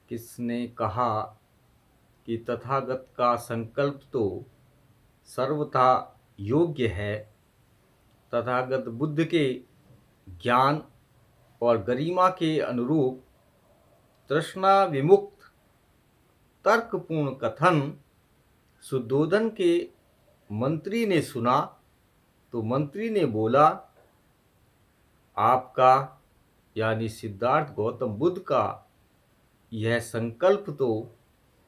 किसने कहा कि तथागत का संकल्प तो सर्वथा योग्य है। तथागत बुद्ध के ज्ञान और गरिमा के अनुरूप तृष्णा विमुक्त तर्कपूर्ण कथन सुद्धोधन के मंत्री ने सुना तो मंत्री ने बोला, आपका यानी सिद्धार्थ गौतम बुद्ध का यह संकल्प तो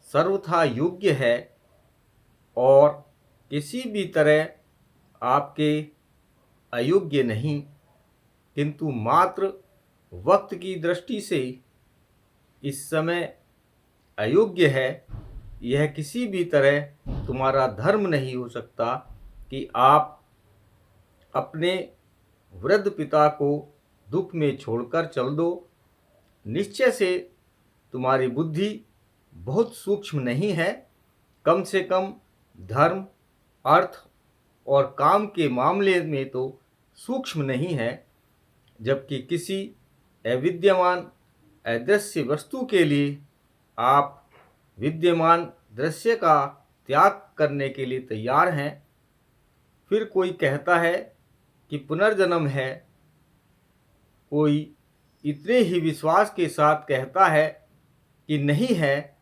सर्वथा योग्य है और किसी भी तरह आपके अयोग्य नहीं, किंतु मात्र वक्त की दृष्टि से इस समय अयोग्य है। यह किसी भी तरह तुम्हारा धर्म नहीं हो सकता कि आप अपने वृद्ध पिता को दुख में छोड़कर चल दो। निश्चय से तुम्हारी बुद्धि बहुत सूक्ष्म नहीं है, कम से कम धर्म, अर्थ और काम के मामले में तो सूक्ष्म नहीं है। जबकि किसी अविद्यमान अदृश्य वस्तु के लिए आप विद्यमान दृश्य का त्याग करने के लिए तैयार हैं। फिर कोई कहता है कि पुनर्जन्म है, कोई इतने ही विश्वास के साथ कहता है कि नहीं है।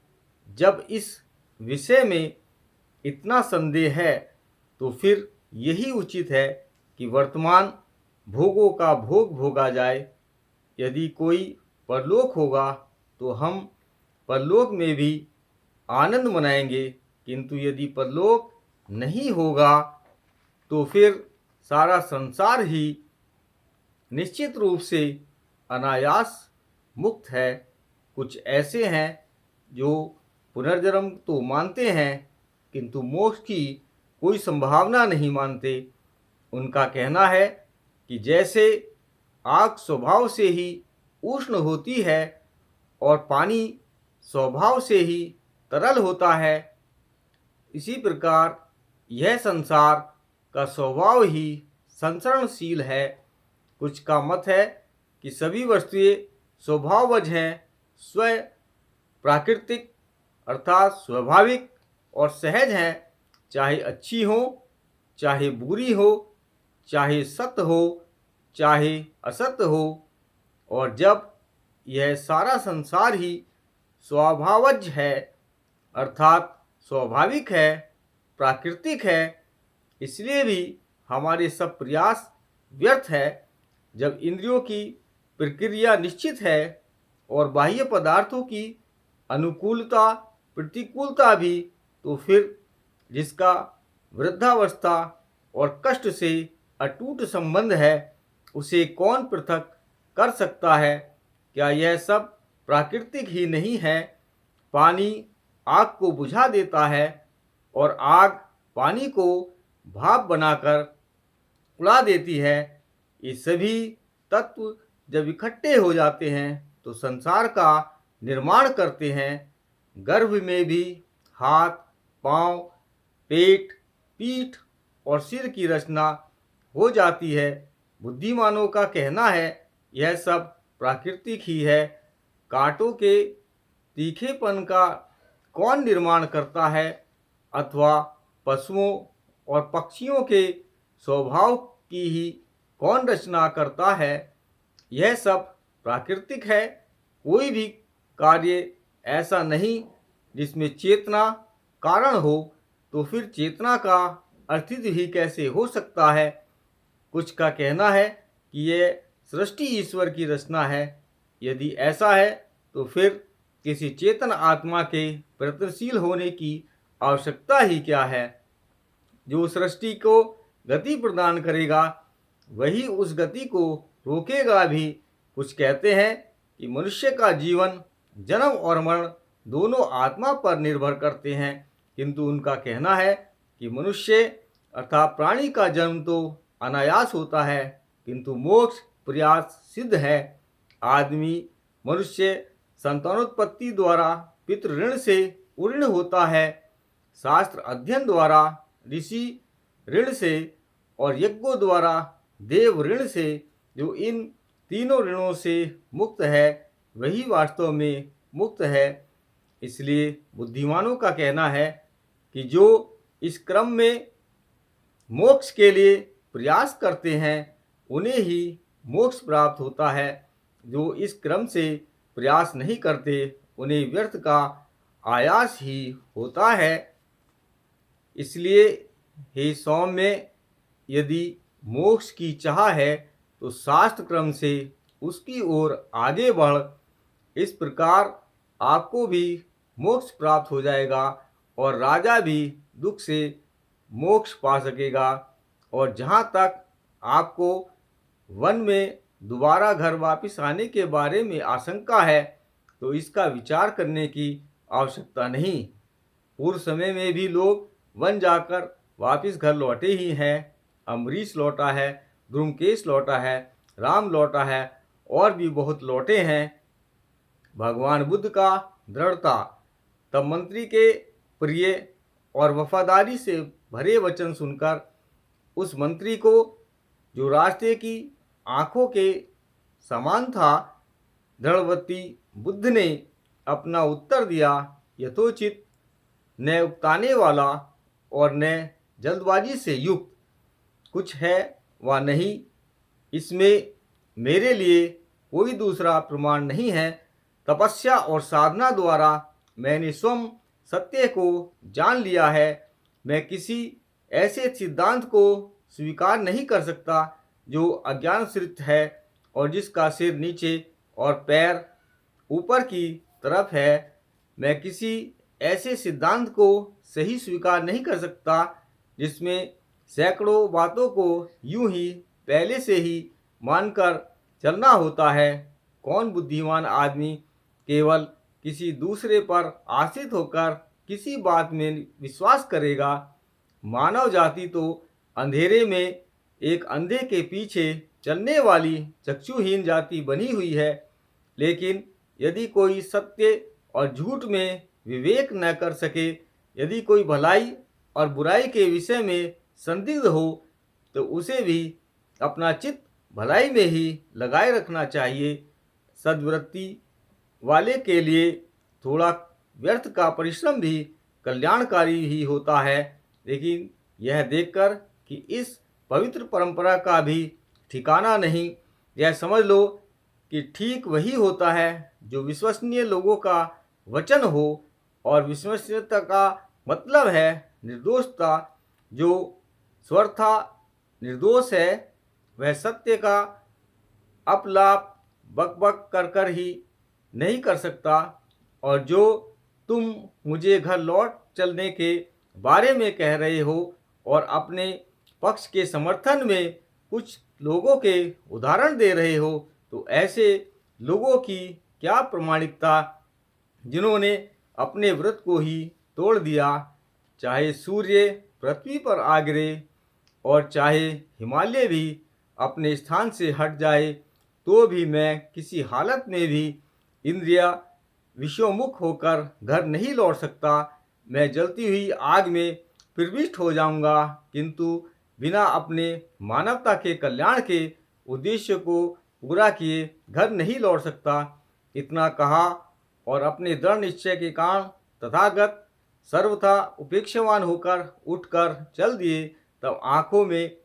जब इस विषय में इतना संदेह है तो फिर यही उचित है कि वर्तमान भोगों का भोग भोगा जाए। यदि कोई परलोक होगा तो हम परलोक में भी आनंद मनाएंगे, किंतु यदि परलोक नहीं होगा तो फिर सारा संसार ही निश्चित रूप से अनायास मुक्त है। कुछ ऐसे हैं जो पुनर्जन्म तो मानते हैं किंतु मोक्ष की कोई संभावना नहीं मानते। उनका कहना है कि जैसे आग स्वभाव से ही उष्ण होती है और पानी स्वभाव से ही तरल होता है, इसी प्रकार यह संसार का स्वभाव ही संसरणशील है। कुछ का मत है कि सभी वस्तुएं स्वभावज हैं, स्व प्राकृतिक अर्थात स्वाभाविक और सहज हैं, चाहे अच्छी हो, चाहे बुरी हो, चाहे सत्य हो, चाहे असत्य हो। और जब यह सारा संसार ही स्वभावज है अर्थात स्वाभाविक है, प्राकृतिक है, इसलिए भी हमारे सब प्रयास व्यर्थ है। जब इंद्रियों की प्रक्रिया निश्चित है और बाह्य पदार्थों की अनुकूलता प्रतिकूलता भी, तो फिर जिसका वृद्धावस्था और कष्ट से अटूट संबंध है उसे कौन पृथक कर सकता है? क्या यह सब प्राकृतिक ही नहीं है? पानी आग को बुझा देता है और आग पानी को भाप बनाकर उड़ा देती है। ये सभी तत्व जब इकट्ठे हो जाते हैं तो संसार का निर्माण करते हैं। गर्भ में भी हाथ, पांव, पेट, पीठ और सिर की रचना हो जाती है। बुद्धिमानों का कहना है यह सब प्राकृतिक ही है। कांटों के तीखेपन का कौन निर्माण करता है अथवा पशुओं और पक्षियों के स्वभाव की ही कौन रचना करता है? यह सब प्राकृतिक है। कोई भी कार्य ऐसा नहीं जिसमें चेतना कारण हो, तो फिर चेतना का अस्तित्व ही कैसे हो सकता है? कुछ का कहना है कि यह सृष्टि ईश्वर की रचना है। यदि ऐसा है तो फिर किसी चेतन आत्मा के प्रयत्नशील होने की आवश्यकता ही क्या है? जो सृष्टि को गति प्रदान करेगा वही उस गति को रोकेगा भी। कुछ कहते हैं कि मनुष्य का जीवन जन्म और मरण दोनों आत्मा पर निर्भर करते हैं, किंतु उनका कहना है कि मनुष्य अर्थात प्राणी का जन्म तो अनायास होता है किंतु मोक्ष प्रयास सिद्ध है। आदमी मनुष्य संतानोत्पत्ति द्वारा पितृ ऋण से उऋण होता है, शास्त्र अध्ययन द्वारा ऋषि ऋण से और यज्ञों द्वारा देव ऋण से। जो इन तीनों ऋणों से मुक्त है वही वास्तव में मुक्त है। इसलिए बुद्धिमानों का कहना है कि जो इस क्रम में मोक्ष के लिए प्रयास करते हैं उन्हें ही मोक्ष प्राप्त होता है। जो इस क्रम से प्रयास नहीं करते उन्हें व्यर्थ का आयास ही होता है। इसलिए हे सौम्य, यदि मोक्ष की चाह है तो शास्त्र क्रम से उसकी ओर आगे बढ़। इस प्रकार आपको भी मोक्ष प्राप्त हो जाएगा और राजा भी दुख से मोक्ष पा सकेगा। और जहाँ तक आपको वन में दोबारा घर वापस आने के बारे में आशंका है तो इसका विचार करने की आवश्यकता नहीं। पूर्व समय में भी लोग वन जाकर वापस घर लौटे ही हैं। अम्बरीश लौटा है, ध्रुमकेश लौटा है, राम लौटा है और भी बहुत लौटे हैं। भगवान बुद्ध का दृढ़ता तब मंत्री के प्रिय और वफादारी से भरे वचन सुनकर उस मंत्री को, जो रास्ते की आंखों के समान था, दृढ़वती बुद्ध ने अपना उत्तर दिया, यथोचित, न उकताने वाला और न जल्दबाजी से युक्त, कुछ है व नहीं। इसमें मेरे लिए कोई दूसरा प्रमाण नहीं है। तपस्या और साधना द्वारा मैंने स्वयं सत्य को जान लिया है। मैं किसी ऐसे सिद्धांत को स्वीकार नहीं कर सकता जो अज्ञानश्रित है और जिसका सिर नीचे और पैर ऊपर की तरफ है। मैं किसी ऐसे सिद्धांत को सही स्वीकार नहीं कर सकता जिसमें सैकड़ों बातों को यूं ही पहले से ही मानकर चलना होता है। कौन बुद्धिमान आदमी केवल किसी दूसरे पर आश्रित होकर किसी बात में विश्वास करेगा? मानव जाति तो अंधेरे में एक अंधे के पीछे चलने वाली चक्षुहीन जाति बनी हुई है। लेकिन यदि कोई सत्य और झूठ में विवेक न कर सके, यदि कोई भलाई और बुराई के विषय में संदिग्ध हो, तो उसे भी अपना चित्त भलाई में ही लगाए रखना चाहिए। सद्वृत्ति वाले के लिए थोड़ा व्यर्थ का परिश्रम भी कल्याणकारी ही होता है। लेकिन यह देखकर कि इस पवित्र परंपरा का भी ठिकाना नहीं, यह समझ लो कि ठीक वही होता है जो विश्वसनीय लोगों का वचन हो। और विश्वसनीयता का मतलब है निर्दोषता। जो स्वतः निर्दोष है वह सत्य का अपलाप बकबक कर कर ही नहीं कर सकता। और जो तुम मुझे घर लौट चलने के बारे में कह रहे हो और अपने पक्ष के समर्थन में कुछ लोगों के उदाहरण दे रहे हो, तो ऐसे लोगों की क्या प्रामाणिकता जिन्होंने अपने व्रत को ही तोड़ दिया। चाहे सूर्य पृथ्वी पर आ गिरे और चाहे हिमालय भी अपने स्थान से हट जाए, तो भी मैं किसी हालत में भी इंद्रिया विषयोन्मुख होकर घर नहीं लौट सकता। मैं जलती हुई आग में प्रविष्ट हो जाऊंगा, किंतु बिना अपने मानवता के कल्याण के उद्देश्य को पूरा किए घर नहीं लौट सकता। इतना कहा और अपने दृढ़ निश्चय के कारण तथागत सर्वथा उपेक्षावान होकर उठकर चल दिए। तब आंखों में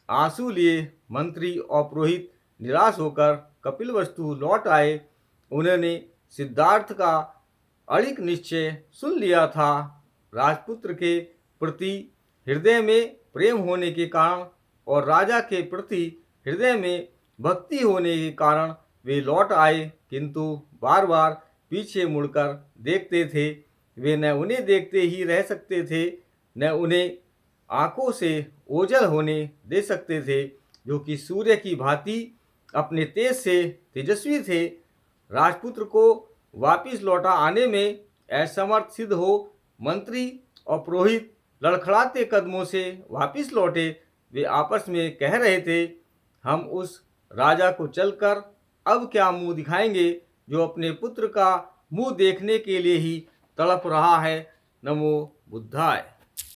आंसू लिए मंत्री और पुरोहित निराश होकर कपिलवस्तु लौट आए। उन्होंने सिद्धार्थ का अड़िग निश्चय सुन लिया था। राजपुत्र के प्रति हृदय में प्रेम होने के कारण और राजा के प्रति हृदय में भक्ति होने के कारण वे लौट आए, किंतु बार बार पीछे मुड़कर देखते थे। वे न उन्हें देखते ही रह सकते थे, न उन्हें आंखों से ओझल होने दे सकते थे, जो कि सूर्य की भांति अपने तेज से तेजस्वी थे। राजपुत्र को वापिस लौटा आने में असमर्थ सिद्ध हो मंत्री और पुरोहित लड़खड़ाते कदमों से वापिस लौटे। वे आपस में कह रहे थे, हम उस राजा को चलकर अब क्या मुंह दिखाएंगे जो अपने पुत्र का मुंह देखने के लिए ही तड़प रहा है। नमो बुद्धाय।